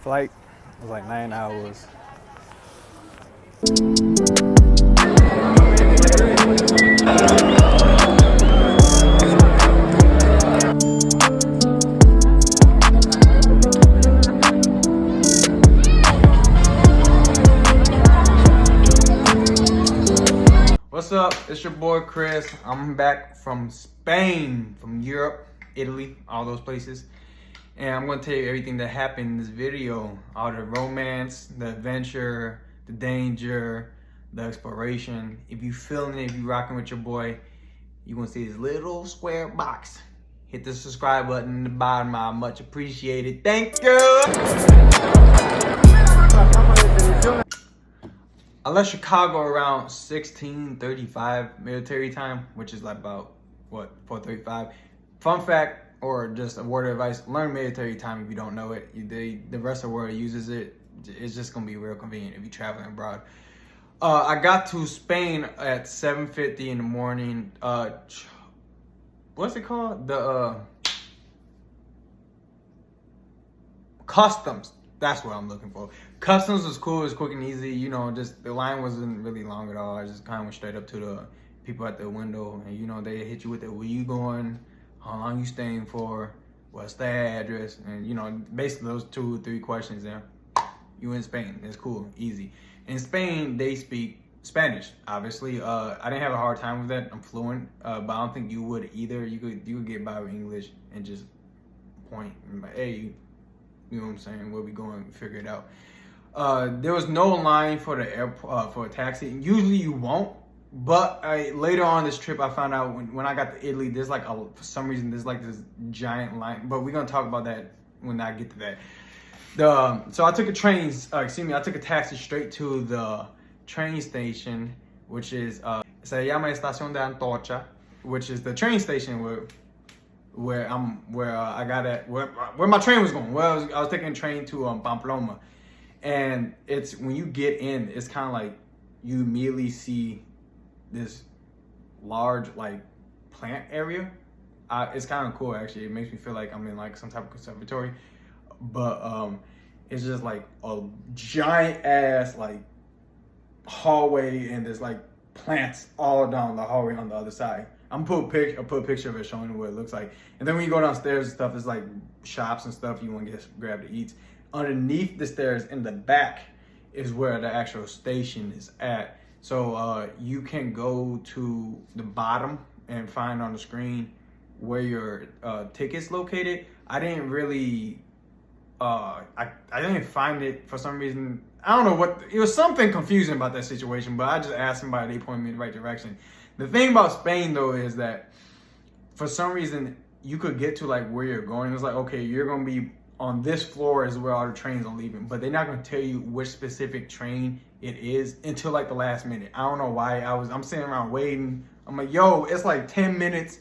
Flight was like 9 hours. What's up? It's your boy Chris. I'm back from Spain, from Europe, Italy, all those places. And I'm going to tell you everything that happened in this video. All the romance, the adventure, the danger, the exploration. If you feeling it, if you rocking with your boy, you're going to see this little square box. Hit the subscribe button in the bottom. I much appreciate it. Thank you! I left Chicago around 16:35 military time, which is like about, what, 4:35. Fun fact, or just a word of advice, learn military time if you don't know it. The rest of the world uses it. It's just going to be real convenient if you're traveling abroad. I got to Spain at 7:50 in the morning. What's it called? The customs. That's what I'm looking for. Customs was cool. It was quick and easy. You know, just the line wasn't really long at all. I just kind of went straight up to the people at the window. And, you know, they hit you with the, where you going? How long you staying for? What's the address? And, you know, basically those 2-3 questions there. You in Spain. It's cool. Easy. In Spain, they speak Spanish, obviously. I didn't have a hard time with that. I'm fluent. But I don't think you would either. You could get by with English and just point and be like, hey, you know what I'm saying? Where we going? Figure it out. There was no line for the airport for a taxi. Usually you won't, but later on this trip I found out when I got to Italy, there's like for some reason there's like this giant line. But we're gonna talk about that when I get to that. So I took a I took a taxi straight to the train station, which is se llama Estación de Antorcha, which is the train station where I got at where my train was going. Well, I was taking a train to Pamplona, and it's when you get in, it's kind of like you immediately see this large like plant area. It's kind of cool actually. It makes me feel like I'm in like some type of conservatory, but it's just like a giant ass like hallway, and there's like plants all down the hallway on the other side. I'm gonna put a picture of it showing you what it looks like. And then when you go downstairs and stuff, there's like shops and stuff you want to grab to eat. Underneath the stairs in the back is where the actual station is at. So you can go to the bottom and find on the screen where your ticket's located. I didn't really, I didn't find it for some reason. I don't know what, it was something confusing about that situation, but I just asked somebody, they pointed me in the right direction. The thing about Spain though is that for some reason you could get to like where you're going. It's like, okay, you're gonna be on this floor is where all the trains are leaving, but they're not gonna tell you which specific train it is until like the last minute. I don't know why. I'm sitting around waiting. I'm like, yo, it's like 10 minutes.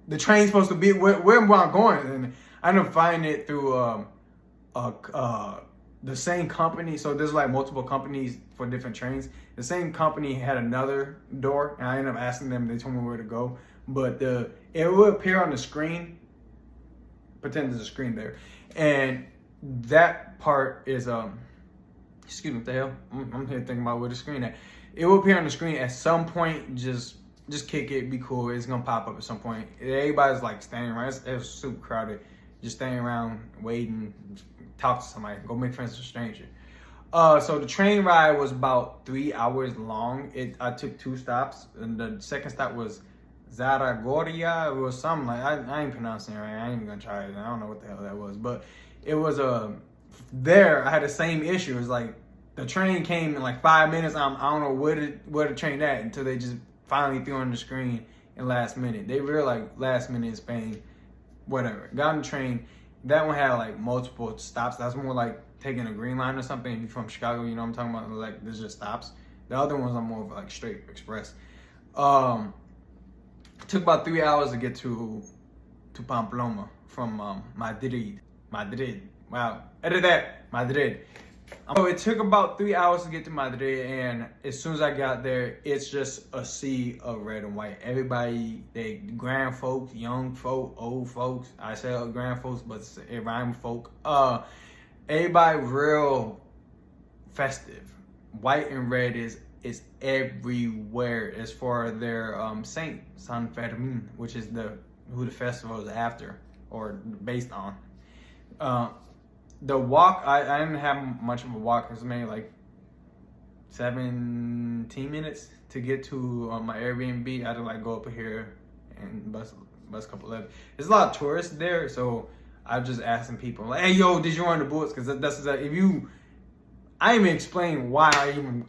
The train's supposed to be where am I going? And I ended up finding it through the same company. So there's like multiple companies for different trains. The same company had another door, and I ended up asking them. They told me where to go, but it will appear on the screen. Pretend there's a screen there, and that part is excuse me, what the hell? I'm here thinking about where the screen at. It will appear on the screen at some point. Just kick it, be cool. It's gonna pop up at some point. Everybody's like standing around. It's super crowded. Just standing around waiting. Talk to somebody, go make friends with a stranger. So the train ride was about 3 hours long. I took 2 stops, and the second stop was Zaragoza. It was something like, I ain't pronouncing it right. I ain't even gonna try it. I don't know what the hell that was, but it was there. I had the same issue. It's like the train came in like 5 minutes. I don't know where the train at until they just finally threw on the screen in last minute. They were like last minute in Spain, whatever. Got on the train. That one had like multiple stops. That's more like taking a green line or something. If you're from Chicago, you know what I'm talking about. Like there's just stops. The other ones are more of like straight express. It took about 3 hours to get to Pamplona from Madrid. Wow, edit that. Madrid. So it took about 3 hours to get to Madrid, and as soon as I got there, it's just a sea of red and white. Everybody, they grand folks, young folk, old folks. I say grand folks, but it rhyme folk. everybody real festive. White and red is everywhere as far as their Saint San Fermin, which is who the festival is after or based on. The walk, I didn't have much of a walk. It was maybe like 17 minutes to get to my Airbnb. I had to like go up here and bus a couple of. There's a lot of tourists there, so I'm just asking people like, "Hey, yo, did you run the bullets?" Because that's if you. I didn't even explain why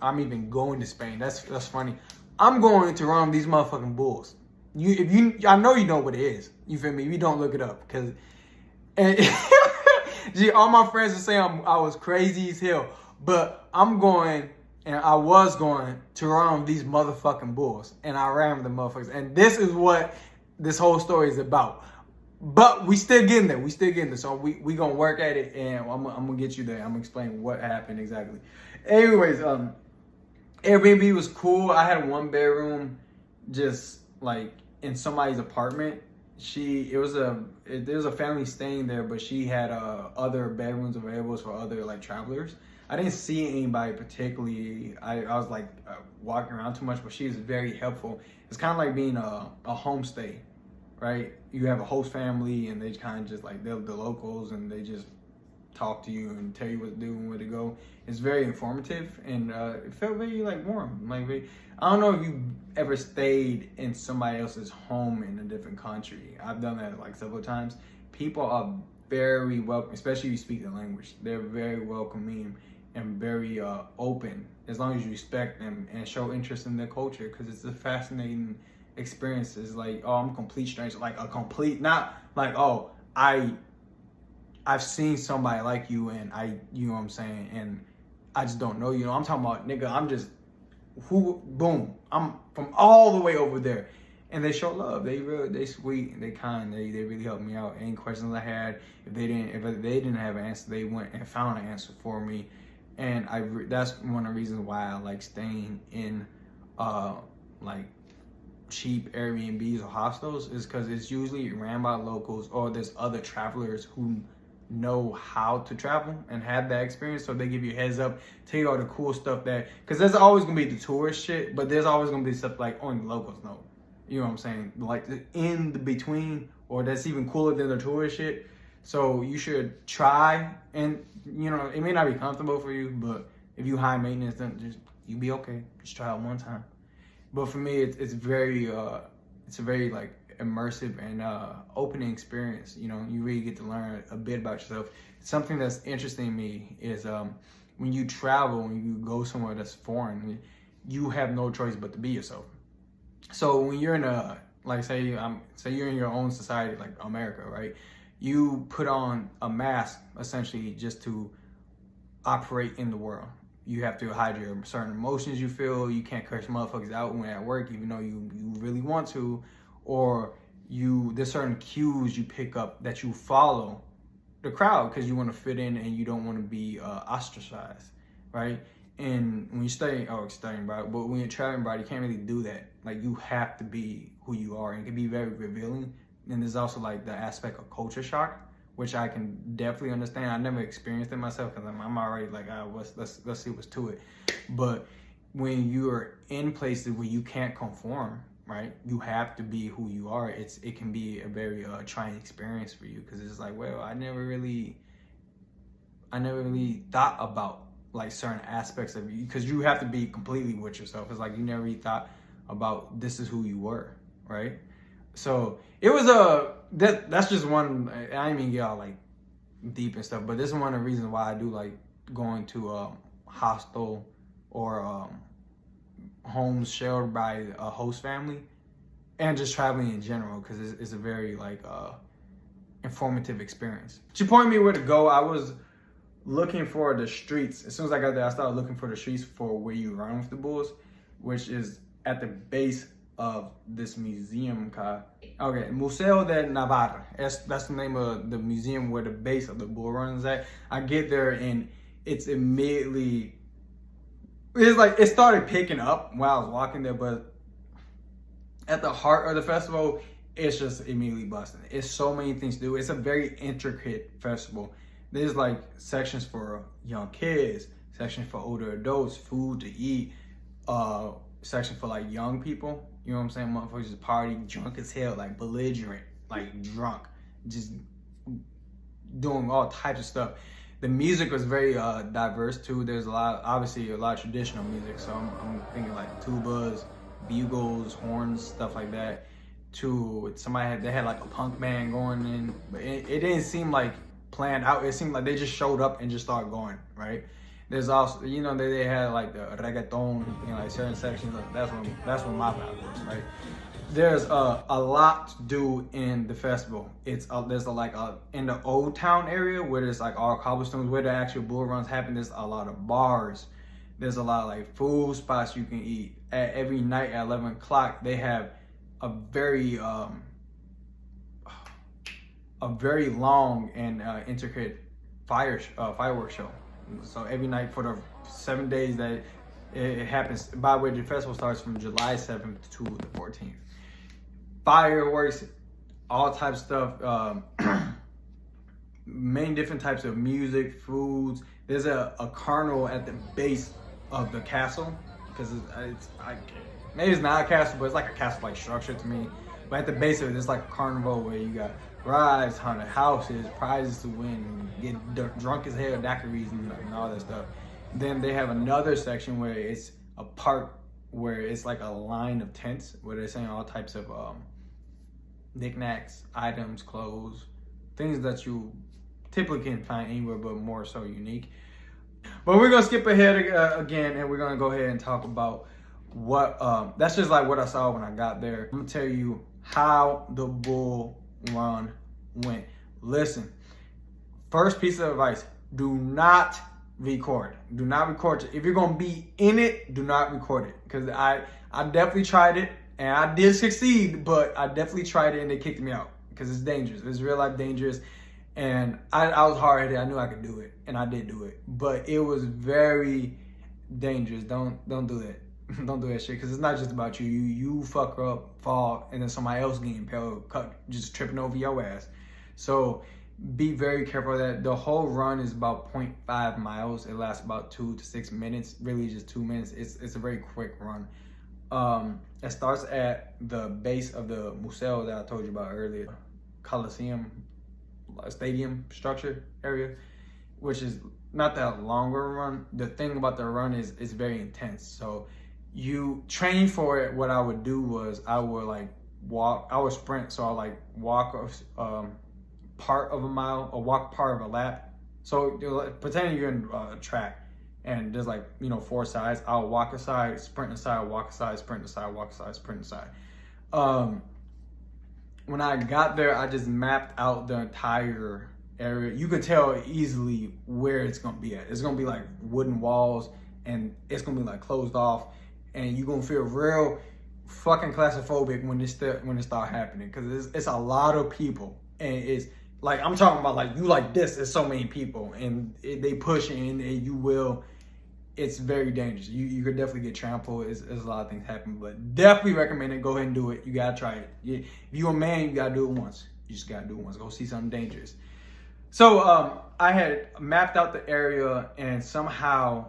I'm even going to Spain. That's funny. I'm going to run these motherfucking bulls. I know you know what it is. You feel me? If you don't look it up, because gee, all my friends are saying I was crazy as hell, but I'm going, and I was going to run these motherfucking bulls, and I ran the motherfuckers, and this is what this whole story is about. But we still getting there. So we gonna work at it, and I'm gonna get you there. I'm gonna explain what happened exactly. Anyways, Airbnb was cool. I had 1 bedroom, just like in somebody's apartment. There was a family staying there, but she had other bedrooms available for other like travelers. I didn't see anybody particularly. I was like walking around too much, but she was very helpful. It's kind of like being a homestay. Right, you have a host family, and they kind of just like they're the locals, and they just talk to you and tell you what to do and where to go. It's very informative, and it felt very like warm. Like I don't know if you ever stayed in somebody else's home in a different country. I've done that like several times. People are very welcome, especially if you speak the language. They're very welcoming and very open, as long as you respect them and show interest in their culture, because it's a fascinating experiences. Like, oh, I'm a complete stranger, like a complete, not like, oh, I've seen somebody like you, and you know what I'm saying, and I just don't know you. I'm talking about, nigga, I'm just boom, I'm from all the way over there, and they show love. They sweet, and they kind. They really helped me out. Any questions I had, if they didn't have an answer, they went and found an answer for me, and that's one of the reasons why I like staying in like cheap Airbnbs or hostels, is because it's usually ran by locals, or there's other travelers who know how to travel and have that experience, so they give you a heads up, tell you all the cool stuff because there's always gonna be the tourist shit, but there's always gonna be stuff like only locals know. You know what I'm saying? Like in the between, or that's even cooler than the tourist shit. So you should try, and you know, it may not be comfortable for you, but if you high maintenance, then you be okay. Just try it one time. But for me, it's a very like immersive and opening experience. You know, you really get to learn a bit about yourself. Something that's interesting to me is when you travel, when you go somewhere that's foreign, you have no choice but to be yourself. So when you're in say you're in your own society, like America, right? You put on a mask essentially just to operate in the world. You have to hide your certain emotions you feel. You can't curse motherfuckers out when at work, even though you really want to. Or there's certain cues you pick up that you follow the crowd because you want to fit in and you don't want to be ostracized, right? And when you're studying abroad, but when you're traveling abroad, you can't really do that. Like, you have to be who you are, and it can be very revealing. And there's also like the aspect of culture shock, which I can definitely understand. I never experienced it myself because I'm already like, let's see what's to it. But when you're in places where you can't conform, right? You have to be who you are. It can be a very trying experience for you, because it's like, well, I never really thought about like certain aspects of you, because you have to be completely with yourself. It's like you never really thought about this is who you were, right? So it was that's just one. I didn't even get all like deep and stuff, but this is one of the reasons why I do like going to a hostel or homes shared by a host family, and just traveling in general, because it's a very like informative experience. She pointed me where to go. I was looking for the streets. As soon as I got there, I started looking for the streets for where you run with the bulls, which is at the base of this museum. Okay, Museo de Navarra. That's the name of the museum where the base of the bull run is at. I get there and it's like it started picking up while I was walking there, but at the heart of the festival, it's just immediately busting. It's so many things to do. It's a very intricate festival. There's like sections for young kids, section for older adults, food to eat, section for like young people. You know what I'm saying? Motherfuckers just party, drunk as hell, like belligerent, like drunk, just doing all types of stuff. The music was very diverse too. There's obviously a lot of traditional music. So I'm thinking like tubas, bugles, horns, stuff like that. To they had like a punk band going in, but it didn't seem like planned out. It seemed like they just showed up and just started going, right? There's also, you know, they had like the reggaeton, you know, like certain sections. That's when my vibe was, right? There's a lot to do in the festival. There's in the old town area where there's like all cobblestones where the actual bull runs happen. There's a lot of bars. There's a lot of like food spots you can eat. Every night at 11 o'clock, they have a very long and intricate fireworks show. So every night for the 7 days that it happens. By the way, the festival starts from July 7th to the 14th. Fireworks, all types of stuff, many different types of music, foods. There's a carnival at the base of the castle, because maybe it's not a castle, but it's like a castle-like structure to me. But at the base of it, it's like a carnival where you got rides, haunted houses, prizes to win, get drunk as hell, daiquiris and all that stuff. Then they have another section where it's a park where it's like a line of tents where they're selling all types of knickknacks, items, clothes, things that you typically can't find anywhere but more so unique. But we're gonna skip ahead again, and we're gonna go ahead and talk about what that's just like what I saw when I got there. I'm gonna tell you how the bull run went. Listen, first piece of advice: do not record. Do not record. If you're gonna be in it, do not record it. Because I definitely tried it and I did succeed, but I definitely tried it and they kicked me out because it's dangerous. It's real life dangerous. And I was hard-headed. I knew I could do it, and I did do it. But it was very dangerous. Don't do that. Don't do that shit, because it's not just about you. You fuck up, fall, and then somebody else getting impaled, just tripping over your ass. So be very careful of that. The whole run is about 0.5 miles. It lasts about 2 to 6 minutes. Really, just 2 minutes. It's a very quick run. It starts at the base of the museo that I told you about earlier, Coliseum stadium structure area, which is not that longer run. The thing about the run is it's very intense. So you train for it. What I would do was I would like walk. I would sprint. So I like walk part of a mile or walk part of a lap. So pretending you're in a track and there's like 4 sides. I'll walk aside, sprint aside, walk aside, sprint aside, walk aside, sprint aside. When I got there, I just mapped out the entire area. You could tell easily where it's gonna be at. It's gonna be like wooden walls, and it's gonna be like closed off, and you're gonna feel real fucking claustrophobic when it start happening, because it's a lot of people, and it's like I'm talking about like you like this. There's so many people, and they push in, and you will. It's very dangerous. You could definitely get trampled. There's a lot of things happen, but definitely recommend it. Go ahead and do it. You gotta try it. If you're a man, you gotta do it once. You just gotta do it once. Go see something dangerous. So I had mapped out the area, and somehow,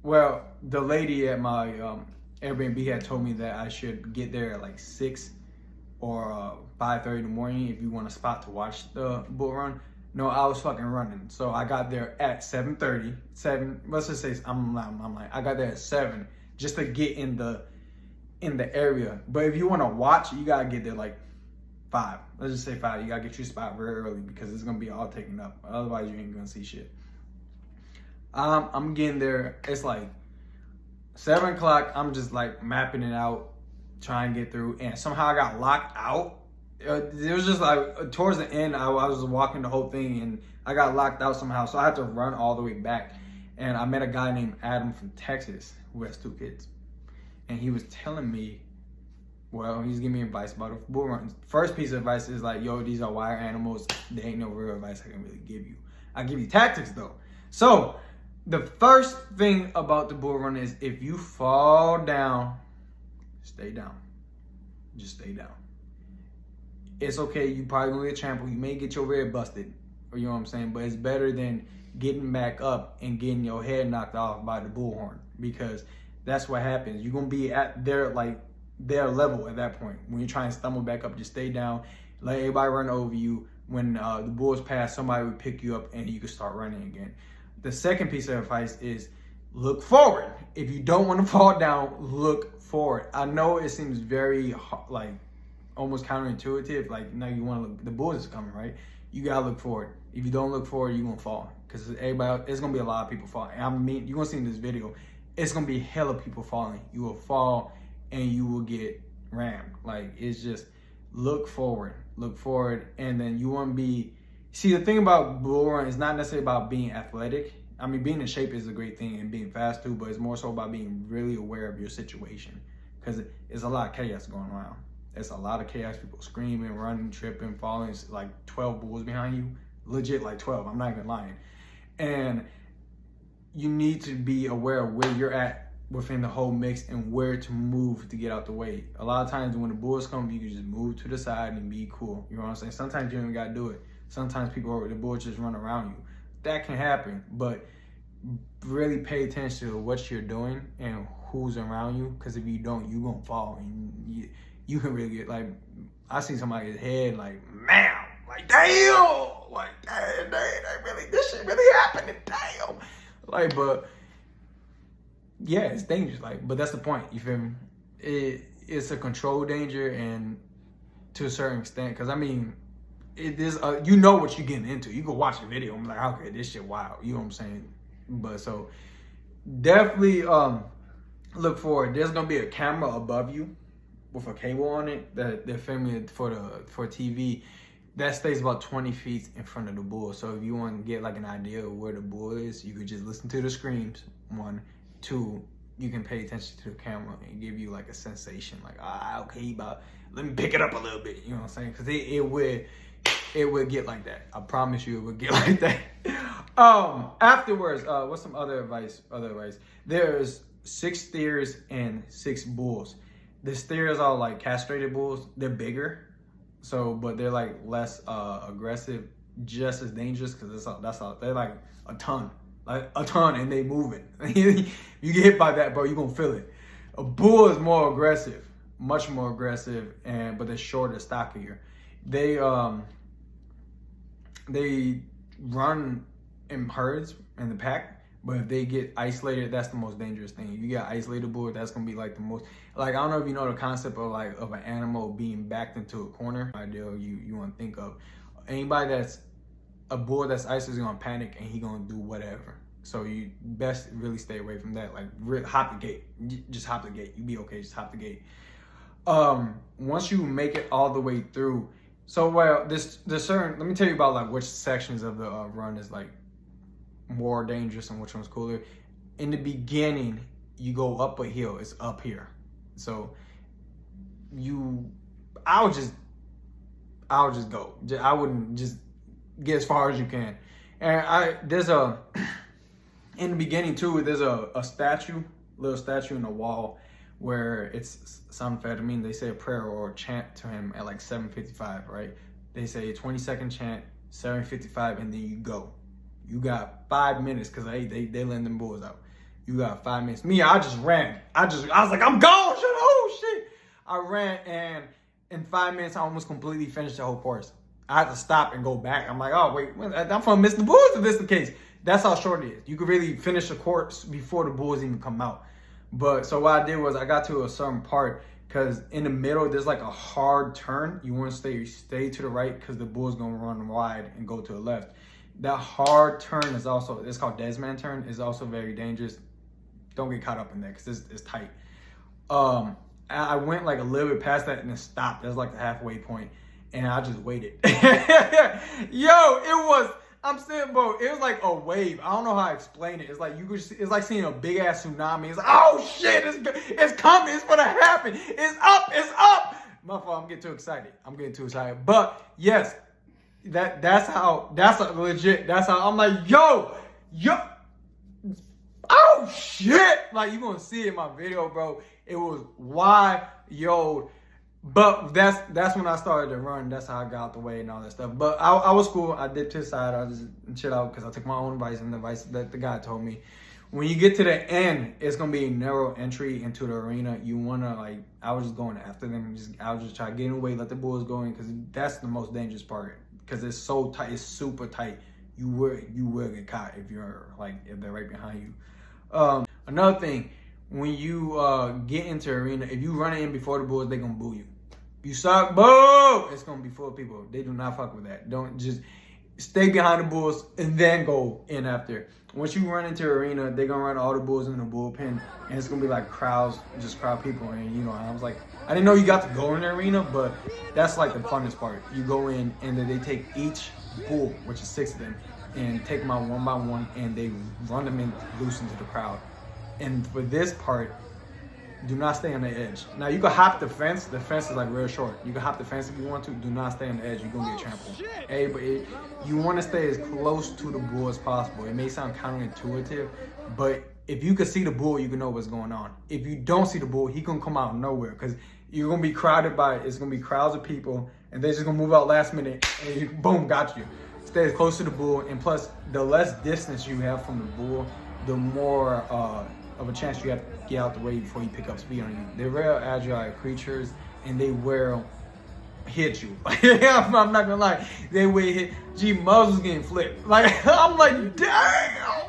the lady at my Airbnb had told me that I should get there at like 6 or 5:30 in the morning if you want a spot to watch the bull run. No, I was fucking running. So I got there at 7:30. Let's just say I'm like I got there at 7 just to get in the area. But if you want to watch, you gotta get there like 5. Let's just say 5. You gotta get your spot very early because it's gonna be all taken up. Otherwise, you ain't gonna see shit. I'm getting there. It's like 7 o'clock. I'm just like mapping it out, trying to get through, and somehow I got locked out. It was just like towards the end, I was walking the whole thing and I got locked out somehow. So I had to run all the way back. And I met a guy named Adam from Texas who has 2 kids. And he was telling me, he's giving me advice about a bull run. First piece of advice is like, yo, these are wild animals. There ain't no real advice I can really give you. I give you tactics though. So the first thing about the bull run is if you fall down, stay down. Just stay down. It's okay, you probably gonna get trampled. You may get your rear busted. you know what I'm saying? But it's better than getting back up and getting your head knocked off by the bullhorn, because that's what happens. You're gonna be at their level at that point. When you're trying to stumble back up, just stay down, let everybody run over you. When the bulls pass, somebody will pick you up and you can start running again. The second piece of advice is look forward. If you don't want to fall down, look forward. I know it seems very like almost counterintuitive. Like, now you want to look, the bulls is coming, right? You gotta look forward. If you don't look forward, you're gonna fall, because it's gonna be a lot of people falling. I mean, you're gonna see in this video, it's gonna be hella people falling. You will fall and you will get rammed. Like, it's just look forward, and then you want to be. See, the thing about bull run is not necessarily about being athletic. I mean, being in shape is a great thing, and being fast too, but it's more so about being really aware of your situation, because it's a lot of chaos going around. It's a lot of chaos, people screaming, running, tripping, falling. It's like 12 bulls behind you, legit like 12. I'm not even lying. And you need to be aware of where you're at within the whole mix and where to move to get out the way. A lot of times when the bulls come, you can just move to the side and be cool. You know what I'm saying? Sometimes you don't even gotta do it. Sometimes the bulls just run around you. That can happen, but really pay attention to what you're doing and who's around you, because if you don't, you're gonna fall, and you can really get, like, I see somebody's head like, man, like, damn, like, damn, this shit really happening, damn. Like, but yeah, it's dangerous, like, but that's the point, you feel me? It's a controlled danger, and to a certain extent, because I mean, it is, you know what you're getting into. You go watch the video, I'm like, okay, this shit wild, you know what I'm saying? But so definitely look forward. There's gonna be a camera above you with a cable on it that they're filming for TV. That stays about 20 feet in front of the bull. So if you want to get like an idea of where the bull is, you could just listen to the screams. 1, 2, you can pay attention to the camera and give you like a sensation, like, okay, let me pick it up a little bit. You know what I'm saying? Because it would get like that. I promise you, it would get like that. Afterwards, what's some other advice? There's 6 steers and 6 bulls. The steers are like castrated bulls. They're bigger, but they're like less aggressive, just as dangerous, because they're like a ton, and they moving. You get hit by that, bro, you're gonna feel it. A bull is more aggressive, much more aggressive, but they're shorter, stockier. They run in herds in the pack, but if they get isolated, that's the most dangerous thing. If you get isolated bull, that's gonna be like the most, like, I don't know if you know the concept of an animal being backed into a corner. Ideal you want to think of anybody that's a bull that's isolated is gonna panic and he gonna do whatever. So you best really stay away from that. Like, hop the gate, just hop the gate. You be okay, just hop the gate. Once you make it all the way through. So, well, let me tell you about like which sections of the run is like more dangerous and which one's cooler. In the beginning, you go up a hill. It's up here. So I would just go. I wouldn't just get as far as you can. And in the beginning too, there's a little statue in the wall where it's amphetamine. They say a prayer or a chant to him at like 7:55, right? They say a 20-second chant, 7:55, and then you go. You got 5 minutes, because they letting them bulls out. You got 5 minutes. Me, I just ran. I was like, I'm gone. Oh shit. I ran, and in 5 minutes, I almost completely finished the whole course. I had to stop and go back. I'm like, oh wait, I'm gonna miss the bulls if this is the case. That's how short it is. You could really finish the course before the bulls even come out. But so what I did was I got to a certain part, because in the middle there's like a hard turn. You want to stay to the right, because the bull's gonna run wide and go to the left. That hard turn is also, it's called Desman turn, is also very dangerous. Don't get caught up in that, because it's tight. I went like a little bit past that and then stopped. That's like the halfway point, and I just waited. I'm saying, bro, it was like a wave. I don't know how to explain it. It's like it's like seeing a big ass tsunami. It's like, oh shit, it's coming. It's gonna happen. It's up. My fault. I'm getting too excited. But yes, that's legit. That's how I'm like, yo, oh shit. Like, you gonna see it in my video, bro. It was wild, yo. But that's when I started to run. That's how I got out the way and all that stuff. But I was cool. I dipped to the side. I just chill out because I took my own advice and the advice that the guy told me. When you get to the end, it's gonna be a narrow entry into the arena. You wanna like, I was just going after them. I was just trying to get away, let the bulls go in, because that's the most dangerous part. Because it's so tight, it's super tight. You will get caught if they're right behind you. Another thing, when you get into arena, if you run in before the bulls, they gonna boo you. You suck, boo! It's gonna be full of people. They do not fuck with that. Don't just stay behind the bulls and then go in after. Once you run into arena, they're gonna run all the bulls in the bullpen, and it's gonna be like crowd people. And you know, I was like, I didn't know you got to go in the arena, but that's like the funnest part. You go in and then they take each bull, which is 6 of them, and take them out one by one, and they run them in loose into the crowd. And for this part, do not stay on the edge. Now you can hop the fence. The fence is like real short. You can hop the fence if you want to. Do not stay on the edge. You're gonna get trampled. Hey, but you want to stay as close to the bull as possible. It may sound counterintuitive, but if you can see the bull, you can know what's going on. If you don't see the bull, he gonna come out of nowhere because you're gonna be crowded by. It's gonna be crowds of people, and they're just gonna move out last minute, and you, boom, got you. Stay as close to the bull, and plus, the less distance you have from the bull, the more of a chance you have to get out the way before you pick up speed on you. They're real agile creatures, and they will hit you. I'm not gonna lie, they will hit. G Muzzle's getting flipped. Like I'm like, damn.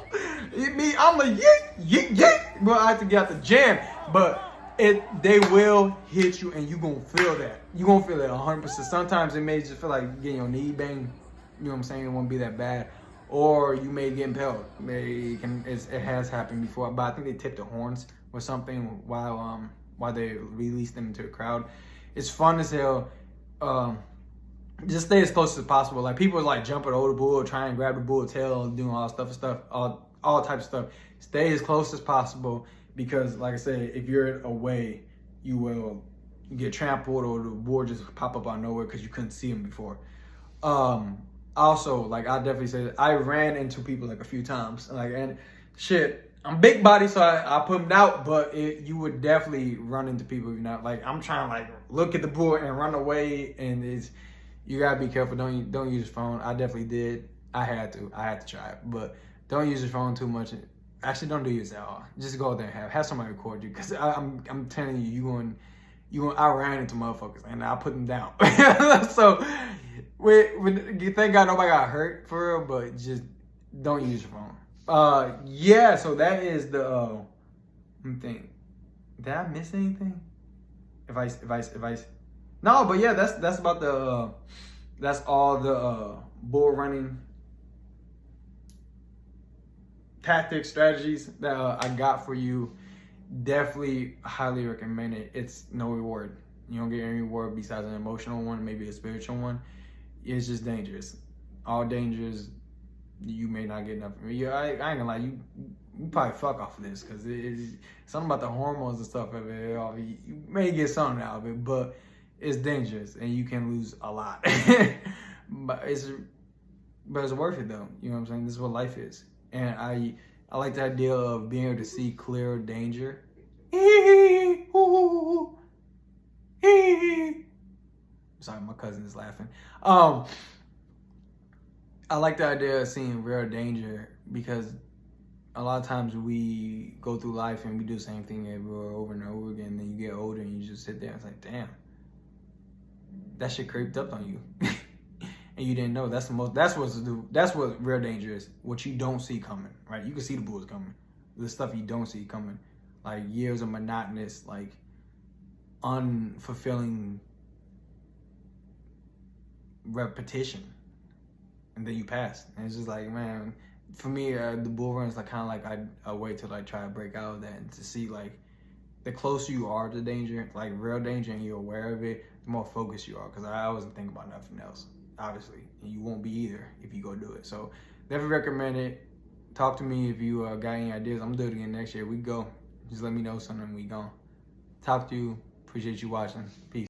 I'm like, yeah. But I have to get out the jam. But they will hit you, and you gonna feel that. You gonna feel it 100%. Sometimes it may just feel like getting your knee banged. You know what I'm saying? It won't be that bad. Or you may get impaled. It has happened before, but I think they tipped the horns or something while they released them into the crowd. It's fun as hell. Just stay as close as possible. Like people like jumping over the bull, trying to grab the bull tail, doing all stuff, all types of stuff. Stay as close as possible because, like I said, if you're away, you will get trampled or the bull just pop up out of nowhere because you couldn't see him before. Also, like I definitely said, I ran into people like a few times, like and shit. I'm big body, so I put them out, but you would definitely run into people. You're not like I'm trying to like look at the bull and run away, and you gotta be careful. Don't use your phone. I definitely did. I had to try it, but don't use your phone too much. Actually, don't do it at all. Just go out there and have somebody record you, because I'm telling you, I ran into motherfuckers and I put them down. So. Thank God nobody got hurt for real, but just don't use your phone. Yeah, so that is the thing. Did I miss anything? Advice. No, but yeah, that's about that's all the bull running tactics, strategies that I got for you. Definitely highly recommend it. It's no reward. You don't get any reward besides an emotional one, maybe a spiritual one. It's just dangerous. All dangers, you may not get enough. I ain't gonna lie, you probably fuck off of this because it's something about the hormones and stuff of it. You may get something out of it, but it's dangerous and you can lose a lot. but it's worth it though. You know what I'm saying? This is what life is, and I like the idea of being able to see clear danger. Sorry, my cousin is laughing. I like the idea of seeing real danger because a lot of times we go through life and we do the same thing over and over again. And then you get older and you just sit there and it's like, damn, that shit creeped up on you, and you didn't know. That's what real danger is. What you don't see coming, right? You can see the bulls coming. The stuff you don't see coming, like years of monotonous, like unfulfilling repetition, and then you pass, and it's just like, man, for me, the bull run is like kind of like a way to like try to break out of that and to see like the closer you are to danger, like real danger, and you're aware of it, the more focused you are. Because I wasn't thinking about nothing else, obviously, and you won't be either if you go do it. So definitely recommend it. Talk to me if you got any ideas. I'm gonna do it again next year. We go. Just let me know something. We go. Talk to you. Appreciate you watching. Peace.